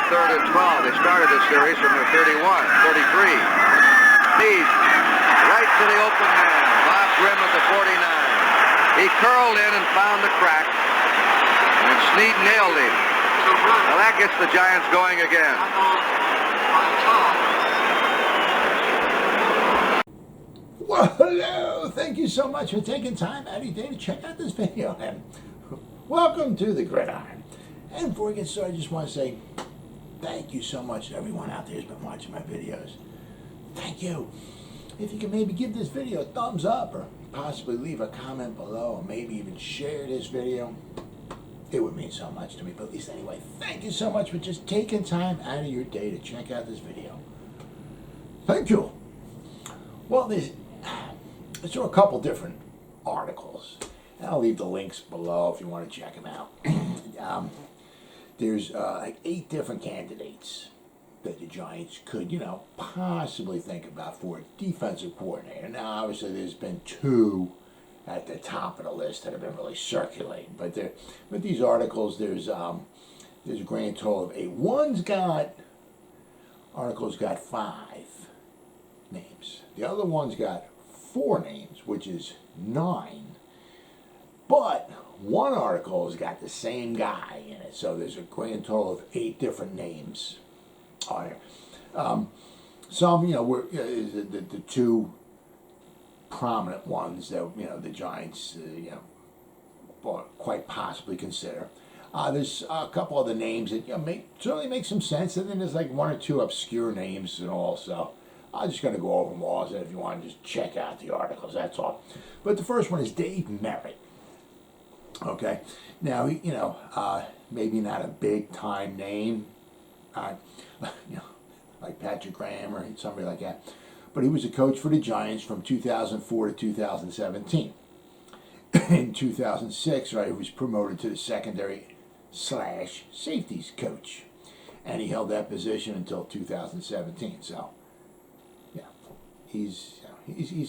3rd and 12. They started this series from their 31, 33. Snead right to the open man. Bob Grimm at the 49. He curled in and found the crack. And Snead nailed him. Well, that gets the Giants going again. Well, hello. Thank you so much for taking time out of your day to check out this video. And welcome to the Gridiron. And before we get started, I just want to say thank you so much to everyone out there who's been watching my videos. Thank you. If you can maybe give this video a thumbs up or possibly leave a comment below or maybe even share this video, it would mean so much to me. But at least anyway, thank you so much for just taking time out of your day to check out this video. Thank you. Well, there's a couple different articles. And I'll leave the links below if you want to check them out. There's like 8 different candidates that the Giants could, possibly think about for a defensive coordinator. Now, obviously, there's been 2 at the top of the list that have been really circulating. But with these articles, there's a grand total of 8. Article's got 5 names. The other one's got 4 names, which is 9. But one article has got the same guy in it, so there's a grand total of 8 different names on here. Some, were the 2 prominent ones that the Giants, quite possibly consider. There's a couple other names that certainly make some sense, and then there's like 1 or 2 obscure names and all. So I'm just going to go over them all, and if you want to just check out the articles, that's all. But the first one is Dave Merritt. Okay, now maybe not a big time name, like Patrick Graham or somebody like that, but he was a coach for the Giants from 2004 to 2017. In 2006, he was promoted to the secondary/safeties coach, and he held that position until 2017. So, yeah, he's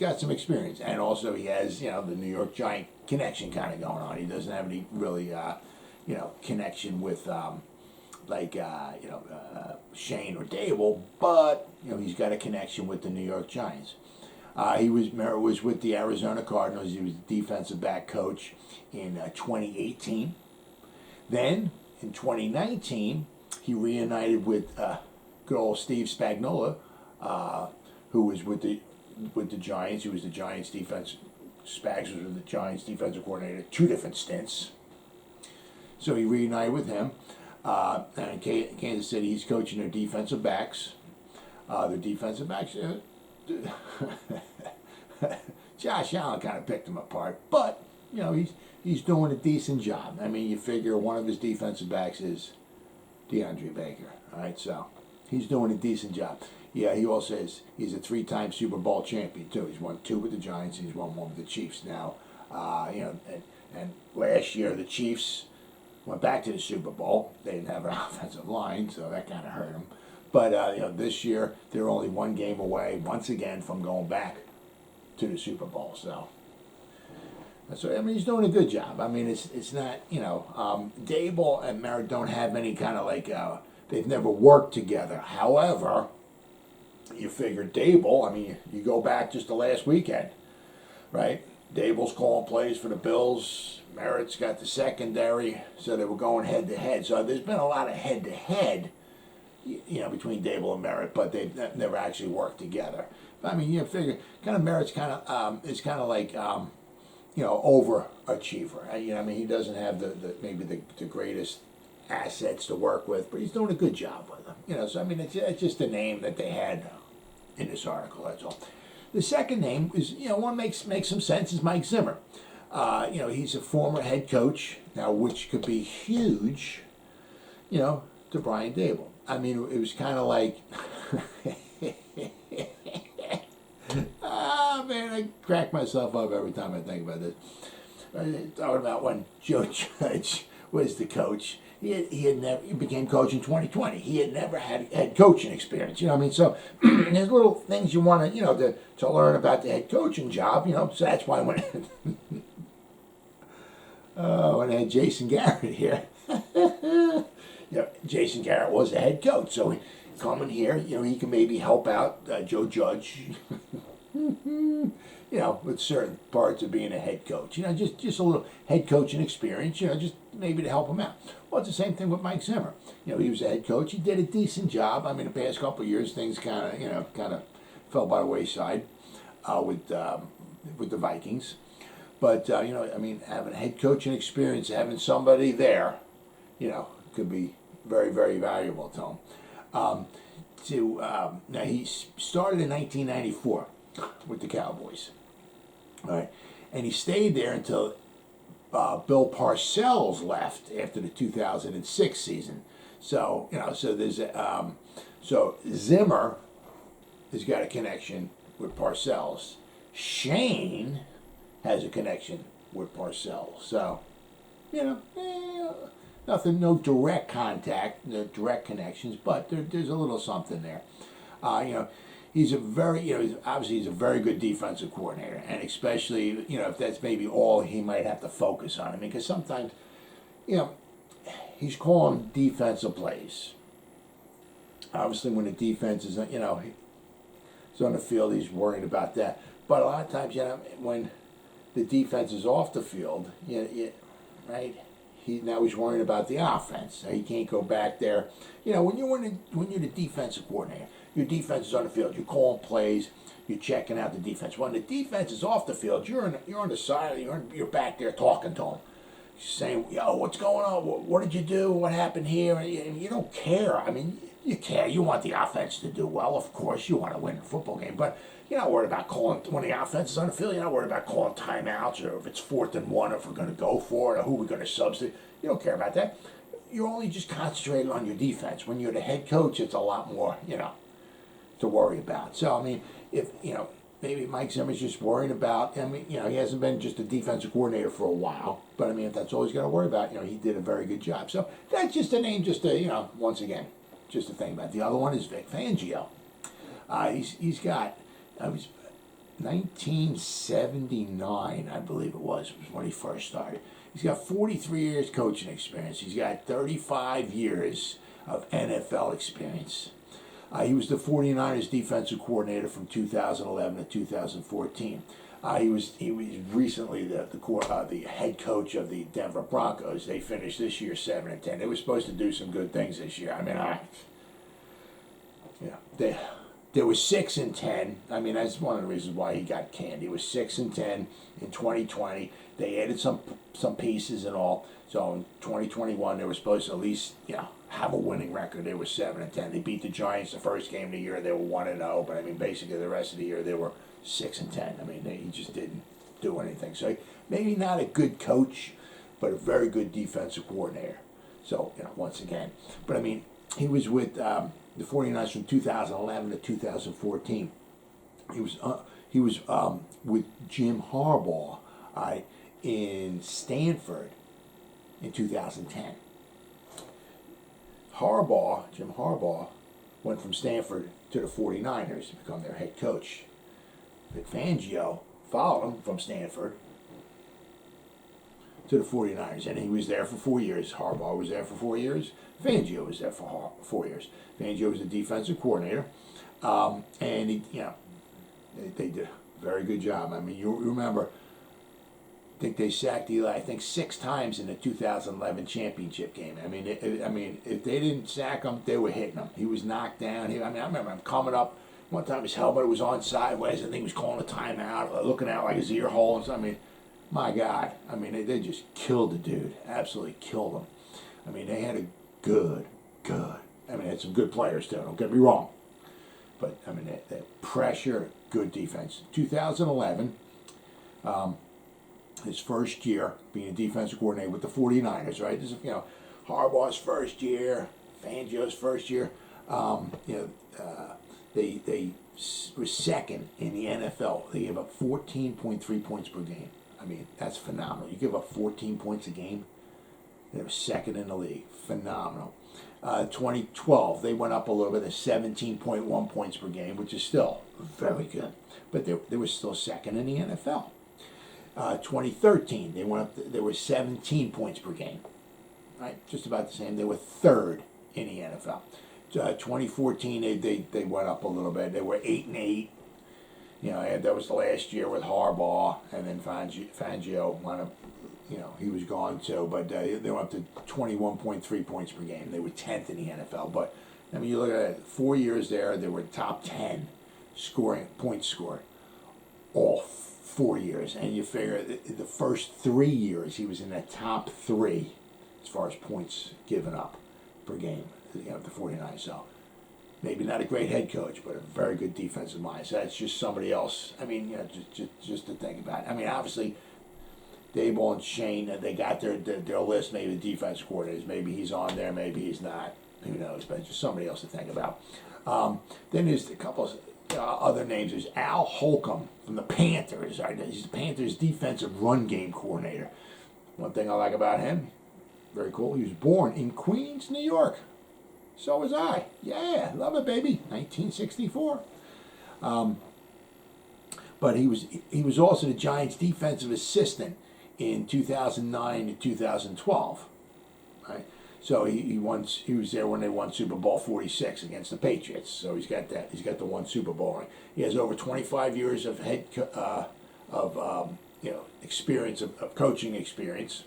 got some experience, and also he has the New York Giant connection kind of going on. He doesn't have any really connection with Shane or Dable, but he's got a connection with the New York Giants. Merritt was with the Arizona Cardinals. He was defensive back coach in 2018. Then in 2019, he reunited with good old Steve Spagnuolo, who was with the Giants. He was the Giants defense. Spags was with the Giants defensive coordinator, 2 different stints. So he reunited with him. And in Kansas City, he's coaching their defensive backs. Josh Allen kind of picked him apart, but he's doing a decent job. I mean, you figure one of his defensive backs is DeAndre Baker. All right, so he's doing a decent job. Yeah, he also he's a 3-time Super Bowl champion too. He's won 2 with the Giants. He's won 1 with the Chiefs now. And last year the Chiefs went back to the Super Bowl. They didn't have an offensive line, so that kind of hurt them. But this year they're only 1 game away once again from going back to the Super Bowl. So he's doing a good job. I mean, it's not Dable and Merritt don't have any kind of they've never worked together. However, you figure Dable, you go back just the last weekend, right? Dable's calling plays for the Bills. Merritt's got the secondary, so they were going head-to-head. So there's been a lot of head-to-head, between Dable and Merritt, but they've never actually worked together. But, you figure, Merritt's is kind of like, overachiever. He doesn't have the greatest assets to work with, but he's doing a good job with them. So it's just a name that they had in this article. That's all. The second name is one makes some sense is Mike Zimmer. He's a former head coach now, which could be huge. To Brian Dable. It was kind of like, man, I crack myself up every time I think about this. Talking about when Joe Judge was the coach. He became coach in 2020. He had never had head coaching experience. So there's little things you want to learn about the head coaching job. So that's why when I had Jason Garrett here, Jason Garrett was the head coach, so coming here, he can maybe help out Joe Judge, with certain parts of being a head coach. Just a little head coaching experience, just maybe to help him out. Well, it's the same thing with Mike Zimmer. He was a head coach. He did a decent job. I mean, the past couple of years, things kind of fell by the wayside with the Vikings. But, having head coaching experience, having somebody there, could be very, very valuable to him. Now, he started in 1994 with the Cowboys. All right. And he stayed there until Bill Parcells left after the 2006 season. So, so there's so Zimmer has got a connection with Parcells. Shane has a connection with Parcells. So, nothing, no direct contact, no direct connections, but there's a little something there. He's a very, obviously he's a very good defensive coordinator, and especially, if that's maybe all he might have to focus on. I mean, because sometimes, he's calling defensive plays. Obviously, when the defense is, is on the field, he's worried about that. But a lot of times, when the defense is off the field, right? Now he's worrying about the offense. He can't go back there. When you're the defensive coordinator, your defense is on the field. You're calling plays. You're checking out the defense. When the defense is off the field, you're on the side. You're back there talking to them, saying, "Yo, what's going on? What did you do? What happened here?" And you don't care. I mean, you care. You want the offense to do well, of course. You want to win a football game, but you're not worried about calling when the offense is on the field. You're not worried about calling timeouts or if it's 4th and 1, if we're going to go for it, or who we're going to substitute. You don't care about that. You're only just concentrating on your defense. When you're the head coach, it's a lot more, to worry about. So, I mean, if, maybe Mike Zimmer's just worrying about, he hasn't been just a defensive coordinator for a while, but I mean, if that's all he's got to worry about, he did a very good job. So that's just a name, once again, just a thing about it. The other one is Vic Fangio. He's got, 1979, I believe it was when he first started. He's got 43 years coaching experience. He's got 35 years of NFL experience. He was the 49ers defensive coordinator from 2011 to 2014. He was recently the head coach of the Denver Broncos. They finished this year 7-10. They were supposed to do some good things this year. I mean, they were 6-10. I mean, that's one of the reasons why he got canned. He was 6-10 in 2020. They added some pieces and all. So in 2021, they were supposed to at least have a winning record. They were 7-10. They beat the Giants the first game of the year. They were 1-0. But I mean, basically the rest of the year they were 6-10. I mean, he just didn't do anything. So maybe not a good coach, but a very good defensive coordinator. So once again, but I mean, he was with the 49ers from 2011 to 2014. He was with Jim Harbaugh in Stanford in 2010. Jim Harbaugh, went from Stanford to the 49ers to become their head coach. Vic Fangio followed him from Stanford to the 49ers, and he was there for 4 years. Harbaugh was there for 4 years. Fangio was there for 4 years. Fangio was the defensive coordinator, and they did a very good job. I mean, you remember, I think they sacked Eli, 6 times in the 2011 championship game. I mean, if they didn't sack him, they were hitting him. He was knocked down. I remember him coming up. One time his helmet was on sideways, and he was calling a timeout, looking out like his ear holes. I mean, my God. I mean, they just killed the dude. Absolutely killed him. I mean, they had a good. I mean, they had some good players, too. Don't get me wrong. But, I mean, that pressure, good defense. 2011, his first year being a defensive coordinator with the 49ers, right? This is, Harbaugh's first year, Fangio's first year. They were second in the NFL. They gave up 14.3 points per game. I mean, that's phenomenal. You give up 14 points a game, they were second in the league. Phenomenal. 2012, they went up a little bit to 17.1 points per game, which is still very good. But they were still second in the NFL. 2013, they went up. They were 17 points per game. right? Just about the same. They were third in the NFL. 2014, they went up a little bit. They were 8-8. That was the last year with Harbaugh, and then Fangio went up. He was gone too, but they went up to 21.3 points per game. They were 10th in the NFL. But I mean, you look at it, 4 years there, they were top 10 points scored, all 4 years. And you figure the first 3 years he was in that top 3 as far as points given up per game. The 49ers. So maybe not a great head coach, but a very good defensive mind. So that's just somebody else. I mean, just to think about. I mean, obviously, Daboll and Shane, they got their list. Maybe the defense coordinators. Maybe he's on there. Maybe he's not. Who knows? But just somebody else to think about. Then there's a couple of other names. There's Al Holcomb from the Panthers. Right? He's the Panthers' defensive run game coordinator. One thing I like about him, very cool. He was born in Queens, New York. So was I. Yeah, love it, baby. 1964. But he was also the Giants' defensive assistant in 2009 to 2012. Right. So he was there when they won Super Bowl 46 against the Patriots. So he's got that. He's got the one Super Bowl ring. He has over 25 years of experience of coaching experience.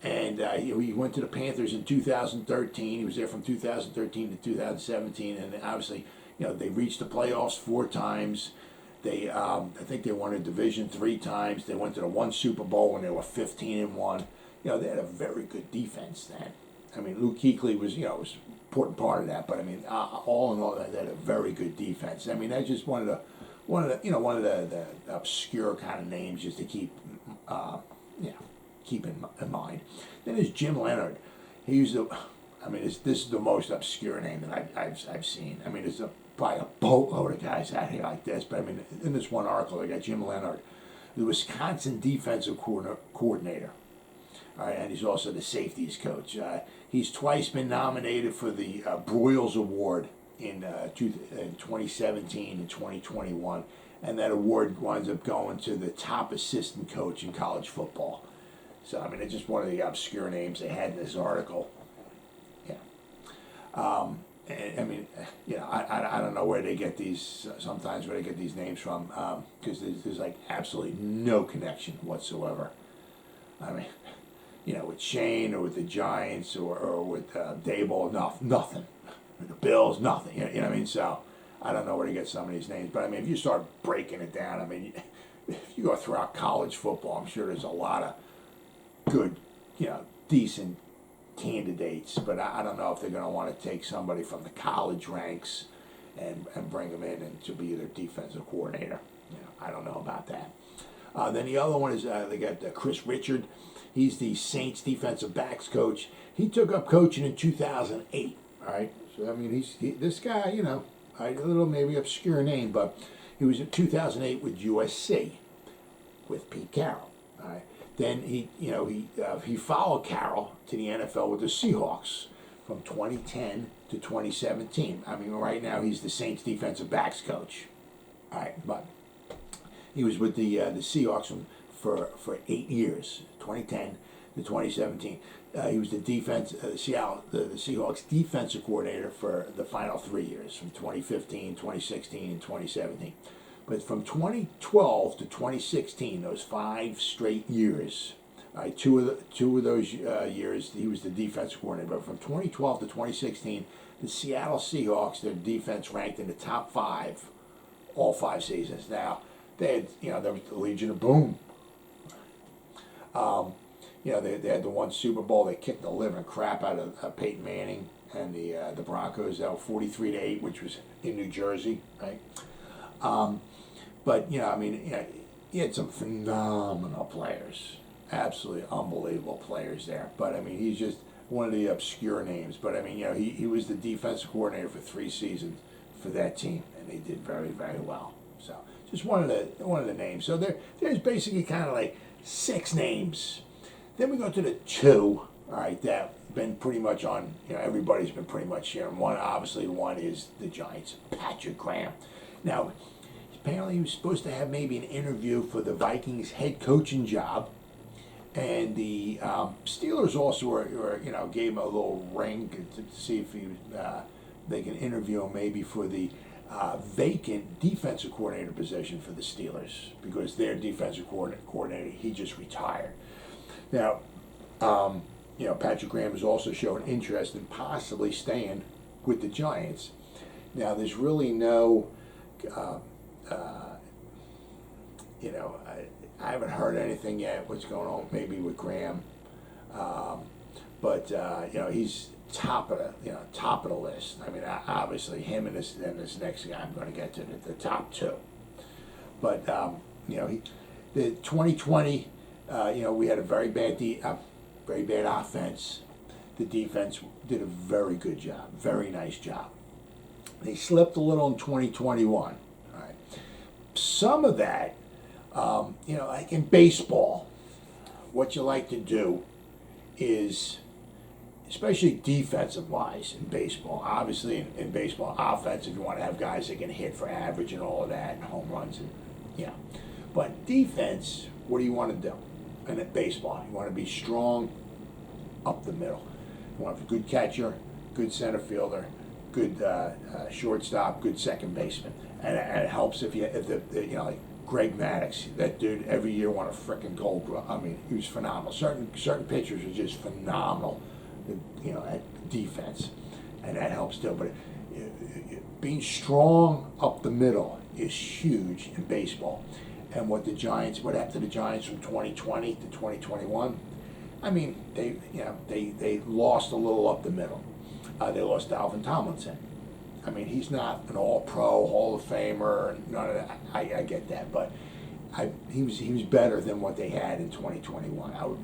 And he went to the Panthers in 2013. He was there from 2013 to 2017, and obviously, they reached the playoffs 4 times. They, I think they won a division 3 times. They went to the one Super Bowl when they were 15-1. They had a very good defense then. I mean, Luke Kuechly was an important part of that. But I mean, all in all, they had a very good defense. I mean, that's just one of the obscure kind of names just to keep, keep in mind. Then there's Jim Leonard. This is the most obscure name that I've seen. I mean, there's probably a boatload of guys out here like this, but I mean, in this one article, they got Jim Leonard, the Wisconsin defensive coordinator. All right, and he's also the safeties coach. He's twice been nominated for the Broyles Award in 2017 and 2021, and that award winds up going to the top assistant coach in college football. So, I mean, it's just one of the obscure names they had in this article. Yeah. I mean, I don't know where they get these, sometimes where they get these names from, because there's like absolutely no connection whatsoever. I mean, with Shane or with the Giants or with Daboll, nothing. With the Bills, nothing. You know what I mean? So, I don't know where to get some of these names. But, I mean, if you start breaking it down, I mean, if you go throughout college football, I'm sure there's a lot of good, decent candidates, but I don't know if they're going to want to take somebody from the college ranks and bring them in and to be their defensive coordinator. I don't know about that. Then the other one is they got Chris Richard. He's the Saints defensive backs coach. He took up coaching in 2008. All right, so I mean this guy, a little maybe obscure name, but he was in 2008 with USC with Pete Carroll. All right. Then he followed Carroll to the NFL with the Seahawks from 2010 to 2017. I mean, right now he's the Saints defensive backs coach. All right, but he was with the Seahawks for 8 years, 2010 to 2017. He was the Seahawks defensive coordinator for the final 3 years, from 2015, 2016, and 2017. But from 2012 to 2016, those 5 straight years, right, two of those years, he was the defense coordinator. But from 2012 to 2016, the Seattle Seahawks, their defense ranked in the top 5 all 5 seasons. Now, they had, there was the Legion of Boom. They had the one Super Bowl. They kicked the living crap out of Peyton Manning and the Broncos. That was 43-8, which was in New Jersey, right? But, he had some phenomenal players. Absolutely unbelievable players there. But, I mean, he's just one of the obscure names. But, I mean, he was the defensive coordinator for 3 seasons for that team, and they did very, very well. So, just one of the names. So, there's basically kind of like 6 names. Then we go to the 2, all right, that been pretty much on, everybody's been pretty much sharing. One is the Giants, Patrick Graham. Now, apparently he was supposed to have maybe an interview for the Vikings head coaching job, And the Steelers also gave him a little ring to see if they can interview him maybe for the vacant defensive coordinator position for the Steelers, because their defensive coordinator, he just retired. Now, Patrick Graham has also shown interest in possibly staying with the Giants. Now, there's really no, I haven't heard anything yet what's going on maybe with Graham, but he's top of the list. I mean, obviously him and this next guy I'm going to get to the top two. But the 2020, we had a very bad offense. The defense did a very good job, very nice job. They slipped a little in 2021. All right, some of that, like in baseball, what you like to do is, especially defensive-wise in baseball. Obviously, in baseball, offensive, you want to have guys that can hit for average and all of that, and home runs, and But defense, what do you want to do? And at baseball, you want to be strong up the middle. You want to have a good catcher, good center fielder, good shortstop, good second baseman, and it helps if like Greg Maddux, that dude every year won a frickin' Gold Glove. I mean, he was phenomenal. Certain pitchers are just phenomenal, at defense, and that helps too. But being strong up the middle is huge in baseball. And what happened to the Giants from 2020 to 2021? I mean, they lost a little up the middle. They lost Dalvin Tomlinson. I mean, he's not an All-Pro, Hall of Famer, none of that. I get that, but he was better than what they had in 2021. I would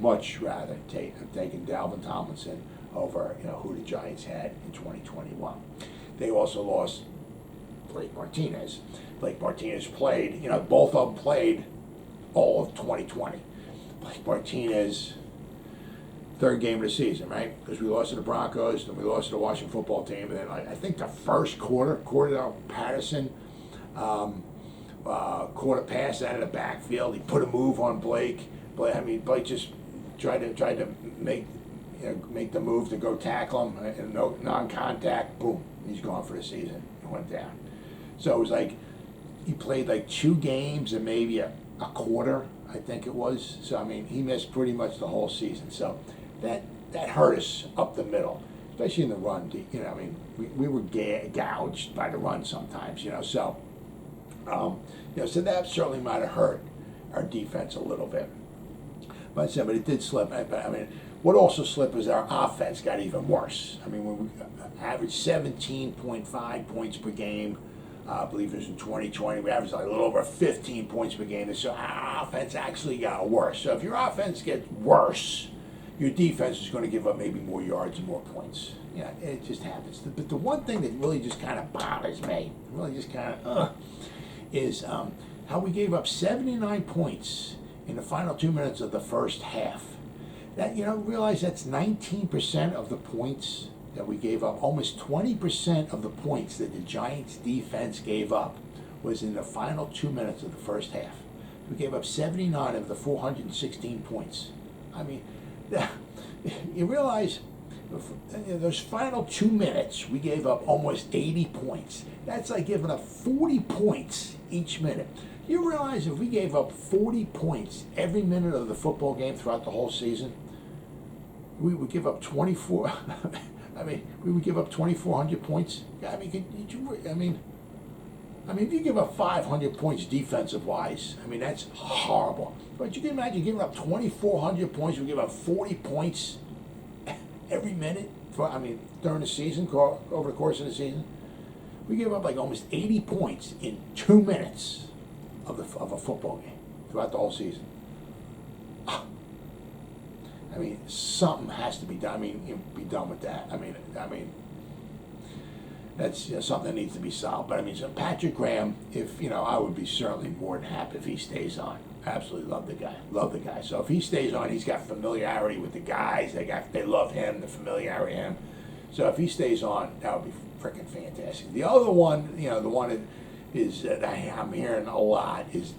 much rather have taken Dalvin Tomlinson over who the Giants had in 2021. They also lost Blake Martinez. Blake Martinez played, both of them played all of 2020. Blake Martinez, third game of the season, right? Because we lost to the Broncos, then we lost to the Washington football team, and then I think the first Cordell Patterson caught a pass out of the backfield. He put a move on Blake. Blake just tried to make the move to go tackle him, and no non-contact. Boom, he's gone for the season. He went down. So it was like he played like 2 games and maybe a quarter, I think it was. So he missed pretty much the whole season. So that hurt us up the middle, especially in the run. We were gouged by the run sometimes. So so that certainly might have hurt our defense a little bit. But it did slip. What also slipped was our offense got even worse. When we averaged 17.5 points per game. I believe it was in 2020, we averaged like a little over 15 points per game. So our offense actually got worse. So if your offense gets worse, your defense is going to give up maybe more yards and more points. It just happens. But the one thing that really just kind of bothers me, is how we gave up 79 points in the final 2 minutes of the first half. That, realize that's 19% of the points that we gave up. Almost 20% of the points that the Giants defense gave up was in the final 2 minutes of the first half. We gave up 79 of the 416 points. You realize those final 2 minutes, we gave up almost 80 points. That's like giving up 40 points each minute. You realize if we gave up 40 points every minute of the football game throughout the whole season, we would give up 24. We would give up 2,400 points. If you give up 500 points defensive-wise, that's horrible. But you can imagine giving up 2,400 points. We give up 40 points every minute during the season, over the course of the season. We gave up like almost 80 points in 2 minutes of a football game throughout the whole season. Something has to be done. Be done with that. That's something that needs to be solved. But so Patrick Graham, I would be certainly more than happy if he stays on. Absolutely love the guy. So if he stays on, he's got familiarity with the guys. They love him, the familiarity with him. So if he stays on, that would be freaking fantastic. The other one, the one that is that I'm hearing a lot is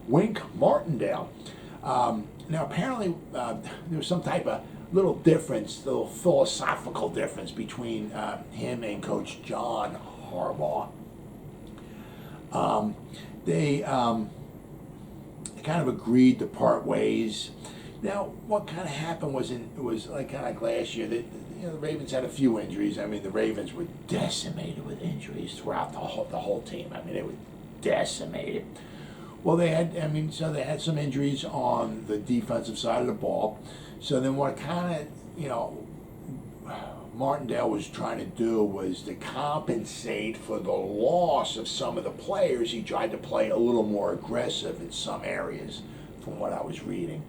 Wink Martindale. Now, apparently, there was some type of little difference, little philosophical difference between him and Coach John Harbaugh. They kind of agreed to part ways. Now, what kind of happened was kind of like last year. The Ravens had a few injuries. I mean, the Ravens were decimated with injuries throughout the whole team. I mean, they were decimated. Well, they had some injuries on the defensive side of the ball. So then what kind of, Martindale was trying to do was to compensate for the loss of some of the players. He tried to play a little more aggressive in some areas, from what I was reading.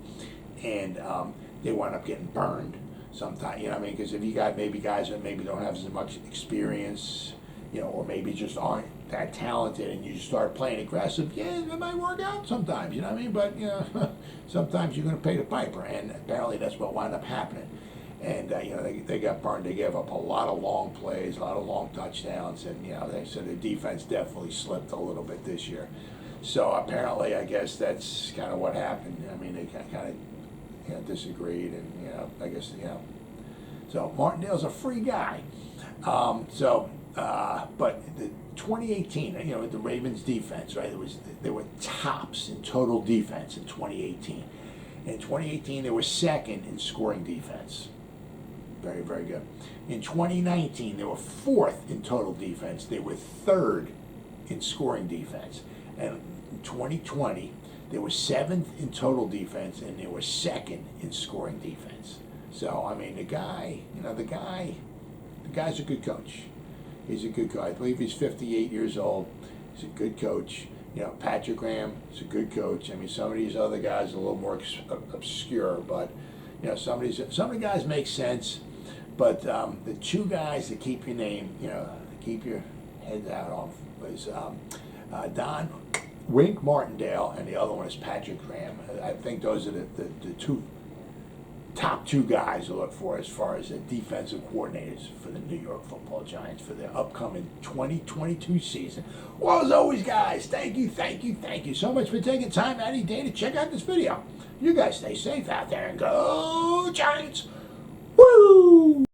And they wound up getting burned sometimes, because if you got maybe guys that maybe don't have as much experience, or maybe just aren't that talented, and you start playing aggressive, it might work out sometimes, But, sometimes you're going to pay the piper, and apparently that's what wound up happening. And, they got burned. They gave up a lot of long plays, a lot of long touchdowns, and, they said the defense definitely slipped a little bit this year. So apparently, I guess that's kind of what happened. I mean, they kind of disagreed, and, I guess, So Martindale's a free guy. But the 2018, the Ravens defense, right? They were tops in total defense in 2018. In 2018, they were second in scoring defense. Very, very good. In 2019, they were fourth in total defense. They were third in scoring defense. And in 2020, they were seventh in total defense, and they were second in scoring defense. So, I mean, the guy's a good coach. He's a good coach. I believe he's 58 years old. He's a good coach. Patrick Graham is a good coach. I mean, some of these other guys are a little more obscure, but some of the guys make sense. But the two guys that keep your name, keep your heads out on, was Don Wink Martindale, and the other one is Patrick Graham. I think those are the top two guys to look for as far as the defensive coordinators for the New York Football Giants for the upcoming 2022 season. Well, as always, guys, thank you so much for taking time out of your day to check out this video. You guys stay safe out there and go Giants! Woo!